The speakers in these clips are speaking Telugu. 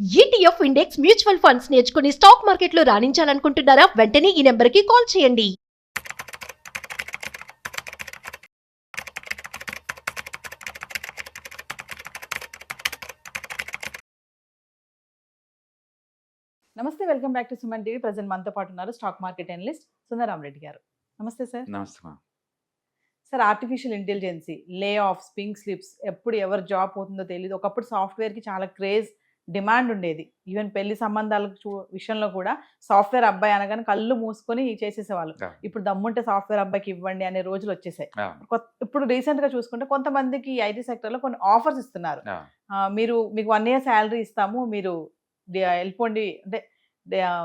ఈటీఎఫ్ ఇండెక్స్ మ్యూచువల్ ఫండ్స్ నేర్చుకుని స్టాక్ మార్కెట్లో రాణించాలనుకుంటున్నారా? వెంటనే ఈ నెంబర్కి కాల్ చేయండి. నమస్తే, welcome back to Suman TV. Present మనతో పాటు ఉన్నారు stock market analyst Sundararam Reddy గారు. నమస్తే సార్. నమస్తే. సార్, ఆర్టిఫిషియల్ ఇంటెలిజెన్సీ, లే ఆఫ్స్, పింక్ స్లిప్స్, ఎప్పుడు ఎవరు జాబ్ పోతుందో తెలియదు. ఒకప్పుడు సాఫ్ట్వేర్కి చాలా క్రేజ్, డిమాండ్ ఉండేది. ఈవెన్ పెళ్లి సంబంధాల విషయంలో కూడా సాఫ్ట్వేర్ అబ్బాయి అనగానే కళ్ళు మూసుకొని చేసేసేవాళ్ళు. ఇప్పుడు దమ్ముంటే సాఫ్ట్వేర్ అబ్బాయికి ఇవ్వండి అనే రోజులు వచ్చేసాయి. ఇప్పుడు రీసెంట్ గా చూసుకుంటే కొంతమందికి ఐటీ సెక్టర్ లో కొన్ని ఆఫర్స్ ఇస్తున్నారు. మీకు 1 year శాలరీ ఇస్తాము, మీరు వెళ్ళిపోండి అంటే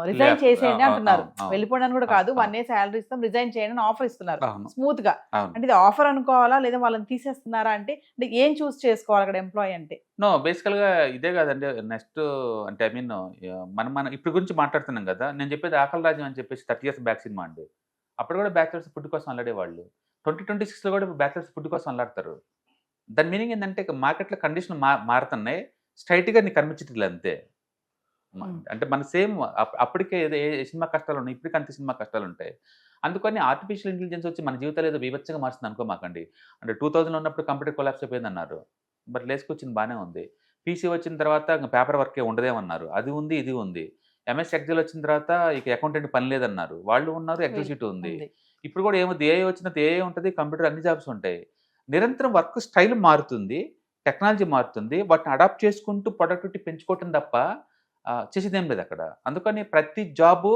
రిజైన్ చేసేయండి అంటున్నారు. వెళ్ళిపోండి అని కూడా కాదు, 1 year శాలరీ ఇస్తాం, రిజైన్ చేయండి అని ఆఫర్ ఇస్తున్నారు స్మూత్ గా. అంటే ఇది ఆఫర్ అనుకోవాలా లేదా వాళ్ళని తీసేస్తున్నారా? అంటే ఏం చూస్ చేసుకోవాలి అక్కడ ఎంప్లాయీ అంటే? నో, బేసికల్ గా ఇదే కాదండి. నెక్స్ట్ అంటే ఐ మీన్ మనం ఇప్పుడు గురించి మాట్లాడుతున్నాం కదా. నేను చెప్పేది ఆకలి రాజ్యం అని చెప్పేసి 30 years బ్యాక్ సినిమా అండి. అప్పుడు కూడా బ్యాచిలర్స్ ఫుడ్ కోసం అల్లాడేవాళ్ళు. 2026 లో కూడా బ్యాచిలర్స్ ఫుడ్ కోసం అల్లాడతారు. దాని మీనింగ్ ఏంటంటే మార్కెట్లో కండిషన్ మారుతున్నాయి, స్ట్రైట్ గా నీకు కనిపించట్లేదు అంతే. అంటే మన సేమ్ అప్పటికే ఏ సినిమా కష్టాలు ఉన్నాయి, ఇప్పటికీ అంతే సినిమా కష్టాలు ఉంటాయి. అందుకని ఆర్టిఫిషియల్ ఇంటెలిజెన్స్ వచ్చి మన జీవితాలు ఏదో బీభత్సంగా మారుస్తుంది అనుకోమాకండి. అంటే 2000 ఉన్నప్పుడు కంప్యూటర్ కొలాప్స్ అయిపోయింది అన్నారు, బట్ లేసుకొచ్చింది బాగానే ఉంది. పీసీ వచ్చిన తర్వాత పేపర్ వర్కే ఉండదేమన్నారు, అది ఉంది ఇది ఉంది. ఎంఎస్ ఎక్సెల్ వచ్చిన తర్వాత ఇక అకౌంటెంట్ పని లేదన్నారు, వాళ్ళు ఉన్నారు. ఎక్సెల్ షీట్ ఉంది. ఇప్పుడు కూడా ఏముంది, ఏఐ వచ్చినది ఏఐ ఉంటుంది, కంప్యూటర్ అన్ని జాబ్స్ ఉంటాయి. నిరంతరం వర్క్ స్టైల్ మారుతుంది, టెక్నాలజీ మారుతుంది, వాటిని అడాప్ట్ చేసుకుంటూ ప్రొడక్టివిటీ పెంచుకోవటం తప్ప చేసేదేం లేదు అక్కడ. అందుకని ప్రతి జాబు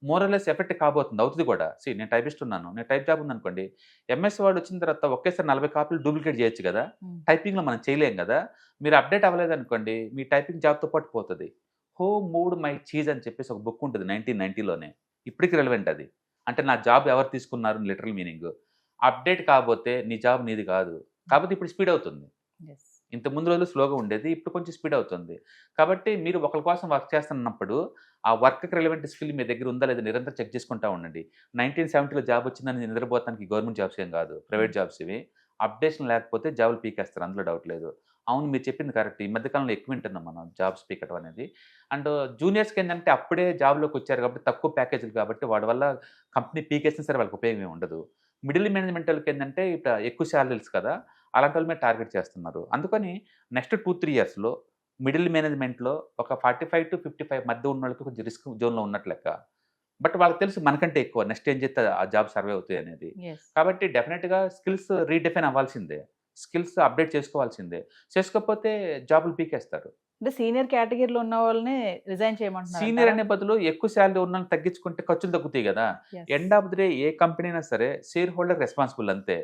మోరలెస్ ఎఫెక్ట్ కాబోతుంది, అవుతుంది కూడా. నేను టైపిస్ట్ ఉన్నాను, నేను టైప్ జాబ్ ఉంది అనుకోండి, ఎంఎస్ వర్డ్ వచ్చిన తర్వాత ఒకేసారి 40 కాపీలు డూప్లికేట్ చేయొచ్చు కదా. టైపింగ్లో మనం చేయలేం కదా. మీరు అప్డేట్ అవ్వలేదు అనుకోండి, మీ టైపింగ్ జాబ్తో పాటు పోతుంది. హో మూడ్ మై చీజ్ అని చెప్పేసి ఒక బుక్ ఉంటుంది 1990లోనే, ఇప్పటికి రెలవెంట్ అది. అంటే నా జాబ్ ఎవరు తీసుకున్నారు లిటరల్ మీనింగ్. అప్డేట్ కాబోతే నీ జాబ్ నీది కాదు. కాబట్టి ఇప్పుడు స్పీడ్ అవుతుంది. ఇంత ముందు రోజులు స్లోగా ఉండేది, ఇప్పుడు కొంచెం స్పీడ్ అవుతుంది. కాబట్టి మీరు ఒకరి కోసం వర్క్ చేస్తున్నప్పుడు ఆ వర్క్కి రిలవెంట్ స్కిల్ మీ దగ్గర ఉందా లేదా నిరంతరం చెక్ చేసుకుంటూ ఉండండి. 1970లో జాబ్ వచ్చిందని నిద్రపోతానికి గవర్నమెంట్ జాబ్స్ ఏం కాదు, ప్రైవేట్ జాబ్స్ ఇవి. అప్డేషన్ లేకపోతే జాబులు పీకేస్తారు, అందులో డౌట్ లేదు. అవును, మీరు చెప్పింది కరెక్ట్. ఈ మధ్యకాలంలో ఎక్కువ వింటున్నాం మనం జాబ్స్ పీకటం అనేది. అండ్ జూనియర్స్కి ఏంటంటే అప్పుడే జాబ్లోకి వచ్చారు కాబట్టి తక్కువ ప్యాకేజీలు కాబట్టి వాడి వల్ల కంపెనీ పీకేసినా సరే వాళ్ళకి ఉపయోగం ఉండదు. మిడిల్ మేనేజ్మెంట్ వాళ్ళకి ఏంటంటే ఇప్పుడు ఎక్కువ శాలరీస్ కదా, అలాంటి వాళ్ళ మీద టార్గెట్ చేస్తున్నారు. అందుకని నెక్స్ట్ 2-3 yearsలో మిడిల్ మేనేజ్మెంట్లో ఒక 45 to 55 మధ్య ఉన్న వాళ్ళకి కొంచెం రిస్క్ జోన్లో ఉన్నట్లు లెక్క. బట్ వాళ్ళకి తెలుసు మనకంటే ఎక్కువ నెక్స్ట్ ఏం చేస్తే ఆ జాబ్ సర్వే అవుతాయి అనేది. కాబట్టి డెఫినెట్గా స్కిల్స్ రీడిఫైన్ అవ్వాల్సిందే, స్కిల్స్ అప్డేట్ చేసుకోవాల్సిందే. చేసుకోకపోతే జాబులు పీకేస్తారు. అంటే సీనియర్ కేటగిరీలో ఉన్న వాళ్ళని రిజైన్ చేయమంటున్నారు. సీనియర్ అనే బదులు ఎక్కువ శాలరీ ఉన్న తగ్గించుకుంటే ఖర్చులు తగ్గుతాయి కదా. End of the day A company అయినా సరే షేర్ హోల్డర్ రెస్పాన్సిబుల్ అంతే.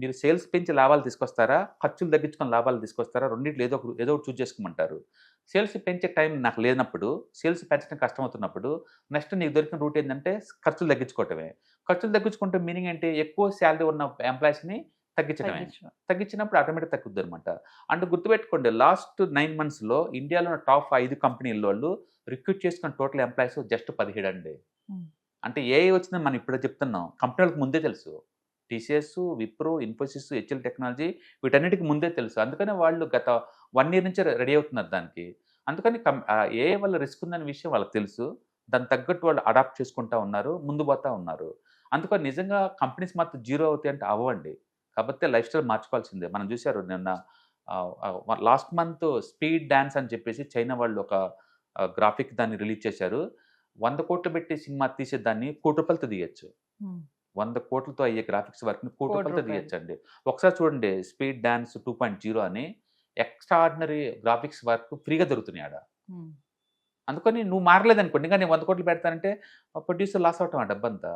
మీరు సేల్స్ పెంచి లాభాలు తీసుకొస్తారా, ఖర్చులు తగ్గించుకొని లాభాలు తీసుకొస్తారా, రెండింటిలో ఏదో ఒకటి చూస్ చేసుకోమంటారు. సేల్స్ పెంచే టైం నాకు లేనప్పుడు, సేల్స్ పెంచడం కష్టమవుతున్నప్పుడు నెక్స్ట్ నీకు దొరికిన రూట్ ఏంటంటే ఖర్చులు తగ్గించుకోవటమే. ఖర్చులు తగ్గించుకుంటే మీనింగ్ ఏంటి, ఎక్కువ శాలరీ ఉన్న ఎంప్లాయీస్ని తగ్గించడమే. తగ్గించినప్పుడు ఆటోమేటిక్ తగ్గుద్ది అనమాట. అంటే గుర్తుపెట్టుకోండి, లాస్ట్ 9 monthsలో ఇండియాలో టాప్ 5 కంపెనీల వాళ్ళు రిక్రూట్ చేసుకున్న టోటల్ ఎంప్లాయీస్ జస్ట్ 17 అండి. అంటే ఏఐ వచ్చిందని మనం ఇప్పుడే చెప్తున్నాం, కంపెనీలకు ముందే తెలుసు. TCS, Wipro, Infosys, HL technology వీటన్నిటికి ముందే తెలుసు. అందుకనే వాళ్ళు గత 1 year నుంచి రెడీ అవుతున్నారు దానికి. అందుకని ఏఐ వల్ల రిస్క్ ఉందనే విషయం వాళ్ళకి తెలుసు. దానికి తగ్గట్టు వాళ్ళు అడాప్ట్ చేసుకుంటూ ఉన్నారు, ముందు పోతూ ఉన్నారు. అందుకని నిజంగా కంపెనీస్ మాత్రం జీరో అవుతాయి అంటే అవ్వండి. కాకపోతే లైఫ్ స్టైల్ మార్చుకోవాల్సిందే. మనం చూశారు నిన్న లాస్ట్ మంత్ స్పీడ్ డాన్స్ అని చెప్పేసి చైనా వాళ్ళు ఒక గ్రాఫిక్ దాన్ని రిలీజ్ చేశారు. 100 కోట్లు పెట్టి సినిమా తీసేదాన్ని ₹1,00,00,000 తీయచ్చు. 100 కోట్లతో అయ్యే గ్రాఫిక్స్ వర్క్ని ₹1,00,00,000 తీయచ్చండి. ఒకసారి చూడండి, స్పీడ్ డాన్స్ 2.0 అని ఎక్స్ట్రాడినరీ గ్రాఫిక్స్ వర్క్ ఫ్రీగా దొరుకుతున్నాయి ఆడ. అందుకని నువ్వు మారలేదనుకోండి, ఇంకా నేను 100 కోట్లు పెడతానంటే ప్రొడ్యూసర్ లాస్ అవటం ఆ డబ్బంతా.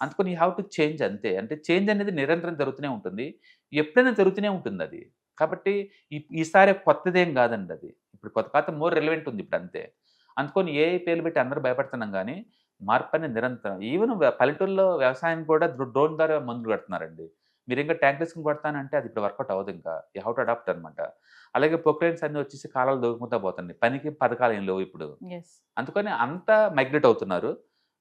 అందుకని యూ హ్యావ్ టు చేంజ్ అంతే. అంటే చేంజ్ అనేది నిరంతరం జరుగుతూనే ఉంటుంది, ఎప్పుడైనా జరుగుతూనే ఉంటుంది అది. కాబట్టి ఈసారి కొత్తదేం కాదండి అది. ఇప్పుడు కొత్త కాదు, మోర్ రిలవెంట్ ఉంది ఇప్పుడు అంతే. అందుకని ఏ పేర్లు పెట్టి అందరూ భయపడుతున్నాం కానీ మార్పు అనేది నిరంతరం. ఈవెన్ పల్లెటూరులో వ్యవసాయం కూడా డ్రోన్ ద్వారా మందులు కడుతున్నారండి. మీరు ఇంకా ట్యాంక్ తీసుకుని కొడతానంటే అది ఇప్పుడు వర్కౌట్ అవ్వదు. ఇంకా యూ హ్యావ్ టు అడాప్ట్ అనమాట. అలాగే ప్రొక్లైన్స్ అన్ని వచ్చేసి కాలాలు దొరుకుతూ పోతుంది, పనికి పథకాలు ఏం లేవు ఇప్పుడు. అందుకని అంతా మైగ్రేట్ అవుతున్నారు.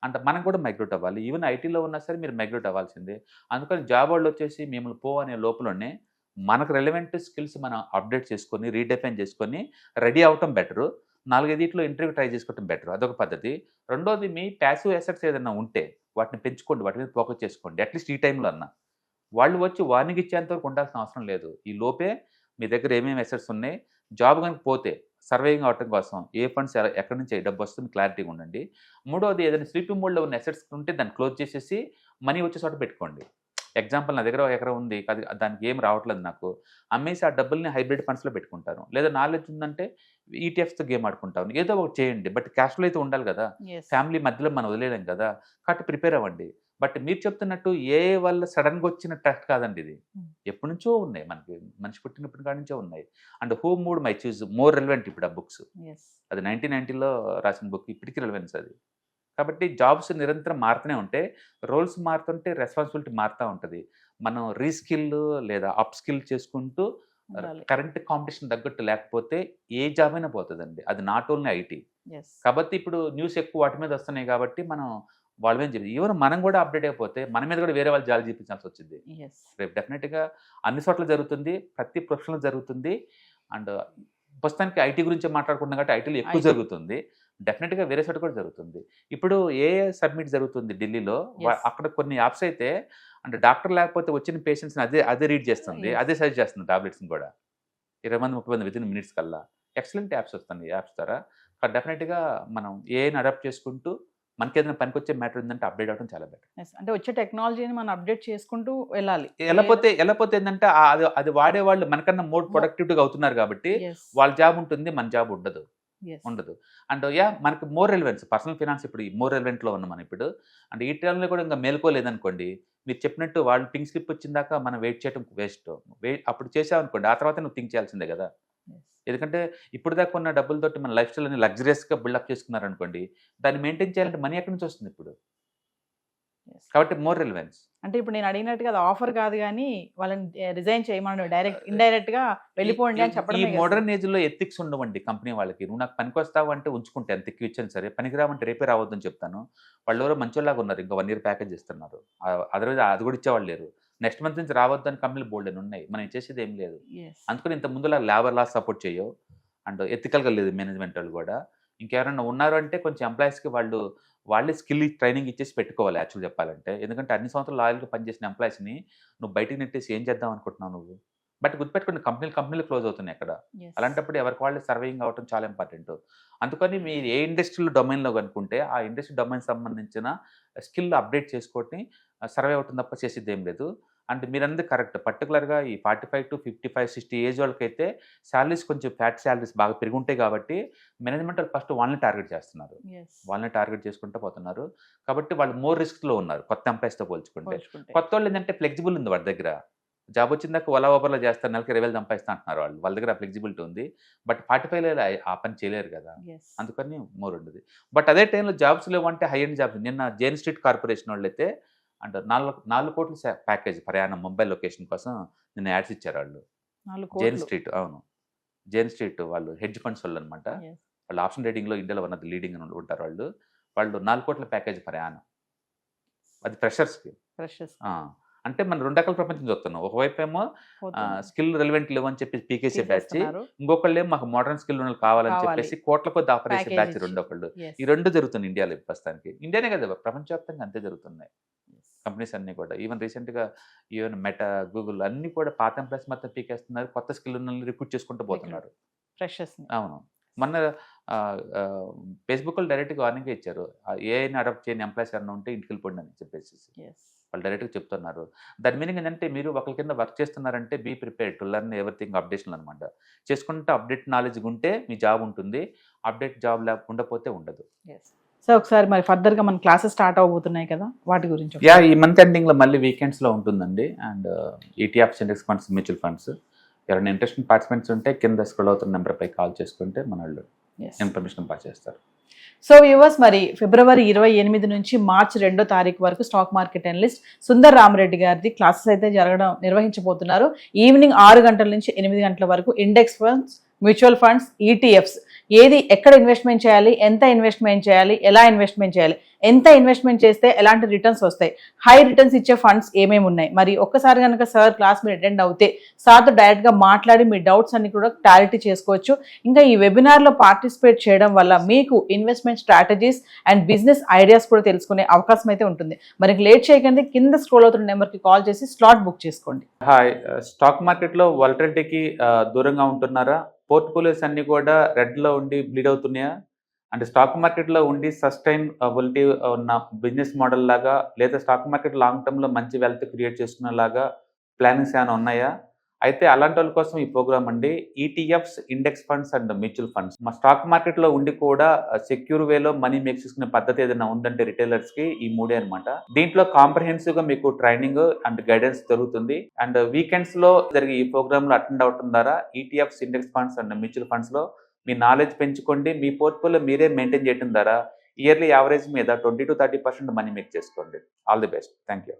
అంటే మనం కూడా మైగ్రేట్ అవ్వాలి. ఈవెన్ ఐటీలో ఉన్నా సరే మీరు మైగ్రేట్ అవ్వాల్సిందే. అందుకని జాబ్ వాళ్ళు వచ్చేసి మిమ్మల్ని పో అనే లోపలనే మనకు రెలవెంట్ స్కిల్స్ మనం అప్డేట్ చేసుకొని రీడిఫైన్ చేసుకొని రెడీ అవటం బెటరు. 4-5 ఇంటర్వ్యూ ట్రై చేసుకోవడం బెటర్, అదొక పద్ధతి. రెండోది మీ ప్యాసివ్ అసెట్స్ ఏదైనా ఉంటే వాటిని పెంచుకోండి, వాటి మీద ఫోకస్ చేసుకోండి. అట్లీస్ట్ ఈ టైంలో అన్నా వాళ్ళు వచ్చి వార్నింగ్ ఇచ్చేంత వరకు ఉండాల్సిన అవసరం లేదు. ఈ లోపే మీ దగ్గర ఏమేమి అసెట్స్ ఉన్నాయి, జాబ్ కనుక పోతే సర్వైవింగ్ అవటం కోసం ఏ ఫండ్స్ ఎక్కడి నుంచి డబ్బు వస్తుంది క్లారిటీగా ఉండండి. మూడోది ఏదైనా స్లీపింగ్ మోడ్లో ఉన్న అసెట్స్ ఉంటే దాన్ని క్లోజ్ చేసేసి మనీ వచ్చే చోట పెట్టుకోండి. ఎగ్జాంపుల్ నా దగ్గర 1 ఎకరం ఉంది, అది దానికి ఏం రావట్లేదు నాకు, అమ్మేసి ఆ డబ్బుల్ని హైబ్రిడ్ ఫండ్స్లో పెట్టుకుంటాను. లేదా నాలెడ్జ్ ఉందంటే ఈటీఎఫ్స్తో గేమ్ ఆడుకుంటాను. ఏదో ఒకటి చేయండి, బట్ క్యాష్ ఫ్లో అయితే ఉండాలి కదా, ఫ్యామిలీ మధ్యలో మనం వదిలేయలేం కదా, కాబట్టి ప్రిపేర్ అవ్వండి. బట్ మీరు చెప్తున్నట్టు ఏ వల్ల సడన్గా వచ్చిన టెస్ట్ కాదండి ఇది, ఎప్పటి నుంచో ఉన్నాయి, మనకి మనిషి పుట్టినప్పటి కాడి నుంచో ఉన్నాయి. And who mood my choose more relevant ఇప్పుడు ఆ బుక్స్, అది 1990లో రాసిన బుక్ ఇప్పటికీ రెలవెన్స్ అది. కాబట్టి జాబ్స్ నిరంతరం మారుతూనే ఉంటే, రోల్స్ మారుతుంటే రెస్పాన్సిబిలిటీ మారుతూ ఉంటుంది. మనం రీస్కిల్ లేదా అప్ స్కిల్ చేసుకుంటూ కరెంట్ కాంపిటీషన్ తగ్గట్టు లేకపోతే ఏ జాబ్ అయినా పోతుందండి, అది నాట్ ఓన్లీ ఐటీ. కాబట్టి ఇప్పుడు న్యూస్ ఎక్కువ వాటి మీద వస్తున్నాయి కాబట్టి మనం వాళ్ళ మీద చెప్పి ఈవెన్ మనం కూడా అప్డేట్ అయిపోతే మన మీద కూడా వేరే వాళ్ళు జాలి చూపించాల్సి వచ్చింది. రేపు డెఫినెట్గా అన్ని చోట్ల జరుగుతుంది, ప్రతి ప్రొఫెషన్లో జరుగుతుంది. అండ్ ప్రస్తుతానికి ఐటీ గురించి మాట్లాడుకుంటున్నాం కాబట్టి ఐటీలో ఎక్కువ జరుగుతుంది, డెఫినెట్గా వేరే చోట కూడా జరుగుతుంది. ఇప్పుడు ఏ సబ్మిట్ జరుగుతుంది ఢిల్లీలో, అక్కడ కొన్ని యాప్స్ అయితే అంటే డాక్టర్ లేకపోతే వచ్చిన పేషెంట్స్ని అదే రీడ్ చేస్తుంది, అదే సజెస్ట్ చేస్తుంది టాబ్లెట్స్ని కూడా 20-30 మంది వితిన్ మినిట్స్ కల్లా. ఎక్సలెంట్ యాప్స్ వస్తుంది యాప్స్ ద్వారా. డెఫినెట్గా మనం ఏఐని అడాప్ట్ చేసుకుంటూ మనకి ఏదైనా పనికొచ్చే మ్యాటర్ ఉందంటే అప్డేట్ అవ్వడం చాలా బెటర్. అంటే వచ్చే టెక్నాలజీని మనం అప్డేట్ చేసుకుంటూ వెళ్ళాలి. వెళ్ళపోతే ఏంటంటే అది వాడేవాళ్ళు మనకన్నా మోర్ ప్రొడక్టివ్గా అవుతున్నారు కాబట్టి వాళ్ళ జాబ్ ఉంటుంది, మన జాబ్ ఉండదు. అండ్ మనకి మోర్ రెలవెన్స్, పర్సనల్ ఫైనాన్స్ ఇప్పుడు మోర్ రెలవెంట్లో ఉన్నాం మనం ఇప్పుడు. అంటే ఈ టైంలో కూడా ఇంకా మేల్కోలేదనుకోండి, మీరు చెప్పినట్టు వాళ్ళు పింక్ స్లిప్ వచ్చిందాక మనం వెయిట్ చేయడం వేస్ట్. అప్పుడు చేసామనుకోండి, ఆ తర్వాత నువ్వు థింక్ చేయాల్సిందే కదా. ఎందుకంటే ఇప్పుడు దాకా ఉన్న డబ్బులతోటి మన లైఫ్ స్టైల్ అని లగ్జరియస్గా బిల్డప్ చేసుకున్నారనుకోండి, దాన్ని మెయింటైన్ చేయాలంటే మనీ ఎక్కడి నుంచి వస్తుంది ఇప్పుడు. కాబట్టి మోర్ రెలవెన్స్. అంటే ఇప్పుడు నేను అడిగినట్టుగా అది ఆఫర్ కాదు కానీ వాళ్ళని రిజైన్ చేయమని డైరెక్ట్ ఇండైరెక్ట్ గా వెళ్ళిపోండి అని చెప్పడం. ఈ మోడర్న్ ఏజ్ లో ఎథిక్స్ ఉండవండి కంపెనీ వాళ్ళకి. నువ్వు నాకు పనికి వస్తావు అంటే ఉంచుకుంటే ఎంత ఎక్కువ ఇచ్చాను సరే, పనికి రావంటే రేపే రావద్దని చెప్తాను. వాళ్ళు ఎవరో మంచోళ్ళలాగా ఉన్నారు, ఇంకా 1 year ప్యాకేజ్ ఇస్తున్నారు, అదర్వైజ్ అది కూడా ఇచ్చేవాళ్ళు లేరు. నెక్స్ట్ మంత్ నుంచి రావద్దు అని కంపెనీలు బోల్డ్ అని ఉన్నాయి, మనం చేసేది ఏం లేదు. అందుకని ఇంత ముందులా లేబర్ లాస్ సపోర్ట్ చేయవు అండ్ ఎథికల్గా లేదు మేనేజ్మెంట్ వాళ్ళు కూడా. ఇంకెవరైనా ఉన్నారు అంటే కొంచెం ఎంప్లాయీస్కి వాళ్ళే స్కిల్ ట్రైనింగ్ ఇచ్చేసి పెట్టుకోవాలి యాక్చువల్ చెప్పాలంటే. ఎందుకంటే అన్ని సంవత్సరాలు లాయల్గా పనిచేసిన ఎంప్లాయీస్ని నువ్వు బయటికి నెట్టేసి ఏం చేద్దాం అనుకుంటున్నావు నువ్వు. బట్ గుర్తుపెట్టుకుని కంపెనీలు క్లోజ్ అవుతున్నాయి అక్కడ. అలాంటప్పుడు ఎవరికి వాళ్ళు సర్వైవింగ్ అవ్వడం చాలా ఇంపార్టెంట్. అందుకని మీరు ఏ ఇండస్ట్రియల్ డొమైన్లో కనుక్కుంటే ఆ ఇండస్ట్రీ డొమైన్ సంబంధించిన స్కిల్ అప్డేట్ చేసుకొని సర్వైవ్ అవుతుంది తప్ప చేసేది ఏం లేదు. అంటే మీరన్నది కరెక్ట్. పర్టికులర్గా ఈ 45 to 55, 60 ఏజ్ వాళ్ళకైతే శాలరీస్ కొంచెం ఫ్యాట్ శాలరీస్ బాగా పెరుగుంటాయి కాబట్టి మేనేజ్మెంట్ వాళ్ళు ఫస్ట్ వాళ్ళని టార్గెట్ చేస్తున్నారు, వాళ్ళని టార్గెట్ చేసుకుంటూ పోతున్నారు. కాబట్టి వాళ్ళు మోర్ రిస్క్లో ఉన్నారు కొత్త ఎంప్లాయీస్తో పోల్చుకుంటే. కొత్త వాళ్ళు ఏంటంటే ఫ్లెక్సిబుల్ ఉంది వాళ్ళ దగ్గర. జాబ్ వచ్చిందాక ఓలా ఓవర్లో చేస్తారు, నెలకి 20,000 సంపాదిస్తా అంటున్నారు వాళ్ళు, వాళ్ళ దగ్గర ఫ్లెక్సిబిలిటీ ఉంది. బట్ 45 ఆ పని చేయలేరు కదా, అందుకని మోర్ ఉండదు. బట్ అదే టైంలో జాబ్స్ లేవంటే హై ఎండ్ జాబ్స్. నిన్న జైన్ స్ట్రీట్ కార్పొరేషన్ వాళ్ళు అయితే అంటే 4 కోట్ల ప్యాకేజ్ ప్రయాణం ముంబై లొకేషన్ కోసం నిన్న యాడ్స్ ఇచ్చారు వాళ్ళు. జైన్ స్ట్రీట్, అవును జైన్ స్ట్రీట్ వాళ్ళు హెడ్జ్ ఫండ్స్ వాళ్ళు అనమాట. వాళ్ళు ఆప్షన్ ట్రేడింగ్లో ఇండియాలో ఉన్నది లీడింగ్ ఉంటారు వాళ్ళు. 4 కోట్ల ప్యాకేజ్ ప్రయాణం, అది ఫ్రెషర్స్కి. అంటే మనం 2 రకాల ప్రపంచం చూస్తున్నాం. ఒకవైపు ఏమో స్కిల్ రెలవెంట్ లేవు అని చెప్పి పీకేసీ బ్యాచ్, ఇంకొకళ్ళు ఏమో మాకు మోడర్న్ స్కిల్ ఉన్న కావాలని చెప్పేసి కోట్ల కొద్ది ఆఫర్ చేసే బ్యాచ్ రెండొకళ్ళు. ఈ 2 జరుగుతుంది ఇండియాలో ప్రస్తుతానికి. ఇండియానే కదా ప్రపంచవ్యాప్తంగా అంతే జరుగుతున్నాయి కంపెనీస్ అన్నీ కూడా. ఈవెన్ రీసెంట్గా ఈవెన్ మెటా, గూగుల్ అన్నీ కూడా పాత ఎంప్లాయీస్ మొత్తం పీకేస్తున్నారు, కొత్త స్కిల్ ఉన్న రిక్రూట్ చేసుకుంటూ పోతున్నారు ఫ్రెషర్స్. అవును, మొన్న ఫేస్బుక్లో డైరెక్ట్గా వార్నింగ్ ఇచ్చారు, ఏఐని అడాప్ట్ చేయని ఎంప్లాయీస్ ఎవరైనా ఉంటే ఇంటికి వెళ్ళిపోండి అని చెప్పేసి వాళ్ళు డైరెక్ట్గా చెప్తున్నారు. దాని మీనింగ్ ఏంటంటే మీరు ఒకరి కింద వర్క్ చేస్తున్నారంటే be prepared to learn everything updation అనమాట. చేసుకుంటే అప్డేట్ నాలెడ్జ్ ఉంటే మీ జాబ్ ఉంటుంది, అప్డేట్ జాబ్ ఉండకపోతే ఉండదు. సో ఒకసారి మరి ఫర్దర్గా మన క్లాసెస్ స్టార్ట్ అవబోతున్నాయి కదా, వాటి గురించి. ఈ మంత్ ఎండింగ్లో మళ్ళీ వీకెండ్స్లో ఉంటుందండి. And ETFs, index funds, mutual funds ఎవరైనా ఇంట్రెస్టింగ్ పార్టిసిపెంట్స్ ఉంటే కింద స్క్రోల్ అవుతున్న నెంబర్పై కాల్ చేసుకుంటే మన వాళ్ళు ఇన్ఫర్మేషన్ పాస్ చేస్తారు. సో వ్యూవర్స్, మరి ఫిబ్రవరి 28 నుంచి మార్చి 2వ తారీఖు వరకు stock market analyst Sundar Rama Reddy గారిది క్లాసెస్ అయితే నిర్వహించబోతున్నారు. ఈవినింగ్ 6 గంటల నుంచి 8 గంటల వరకు index funds, mutual funds, ETFs ఏది ఎక్కడ ఇన్వెస్ట్మెంట్ చేయాలి, ఎంత ఇన్వెస్ట్మెంట్ చేయాలి, ఎలా ఇన్వెస్ట్మెంట్ చేయాలి, ఎంత ఇన్వెస్ట్మెంట్ చేస్తే ఎలాంటి రిటర్న్స్ వస్తాయి, హై రిటర్న్స్ ఇచ్చే ఫండ్స్ ఏమేమి ఉన్నాయి, మరి ఒక్కసారి కనుక సార్ క్లాస్ మీరు అటెండ్ అవుతే సార్తో డైరెక్ట్గా మాట్లాడి మీ డౌట్స్ అన్ని కూడా క్లారిటీ చేసుకోవచ్చు. ఇంకా ఈ వెబినార్లో పార్టిసిపేట్ చేయడం వల్ల మీకు investment strategies and business ideas కూడా తెలుసుకునే అవకాశం అయితే ఉంటుంది. మరి లేట్ చేయకండి, కింద స్క్రోల్ అవుతున్న నెంబర్కి కాల్ చేసి స్లాట్ బుక్ చేసుకోండి. హాయ్, స్టాక్ మార్కెట్లో వాలటిలిటీకి దూరంగా ఉంటున్నారా? పోర్ట్ఫోలియోస్ అన్ని కూడా రెడ్లో ఉండి బ్లీడ్ అవుతున్నాయా? అంటే స్టాక్ మార్కెట్లో ఉండి సస్టైనబిలిటీ ఉన్న బిజినెస్ మోడల్ లాగా, లేదా స్టాక్ మార్కెట్ లాంగ్ టర్మ్లో మంచి వెల్త్ క్రియేట్ చేసుకునేలాగా ప్లానింగ్స్ ఏమైనా ఉన్నాయా? అయితే అలాంటి వాళ్ళ కోసం ఈ ప్రోగ్రామ్ అండి. ETFs, index funds and mutual funds. మా స్టాక్ మార్కెట్లో ఉండి కూడా సెక్యూర్ వేలో మనీ మేక్ చేసుకునే పద్ధతి ఏదైనా ఉందంటే రిటైలర్స్కి ఈ మూడే అనమాట. దీంట్లో కాంప్రహెన్సివ్గా మీకు ట్రైనింగ్ అండ్ గైడెన్స్ జరుగుతుంది. అండ్ వీకెండ్స్లో జరిగే ఈ ప్రోగ్రామ్లో అటెండ్ అవటం ద్వారా ETFs, index funds and mutual ఫండ్స్లో మీ నాలెడ్జ్ పెంచుకోండి. మీ పోర్ట్ఫోలియో మీరే మెయింటైన్ చేయడం ద్వారా ఇయర్లీ యావరేజ్ మీద 20 to 30% మనీ మేక్ చేసుకోండి. All the best. Thank you.